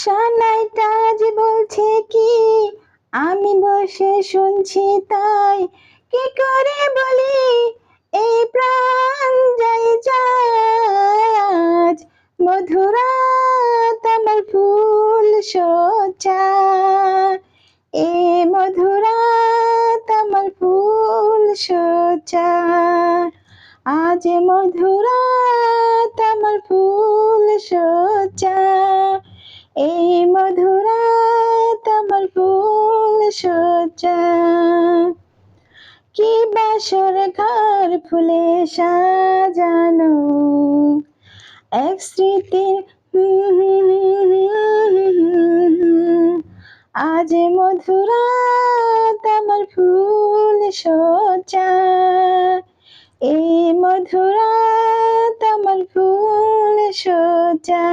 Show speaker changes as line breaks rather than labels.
সানাইটা যে বলছে কি, আমি বসে শুনছি তাই। কি করে বলি এই প্রাণ যাই আজ, মধুরাত আমার ফুল সজ্জা, এ মধুরাত আমার ফুল সজ্জা, আজ মধুরাত আমার ফুল সজ্জা, এই মধুরাত আমার ফুল সজ্জা। কি বাসর ঘর ফুলে সাজানো, এক স্মৃতির আজ মধুরাত আমার ফুল সজ্জা, এই মধুরাত আমার ফুল সজ্জা।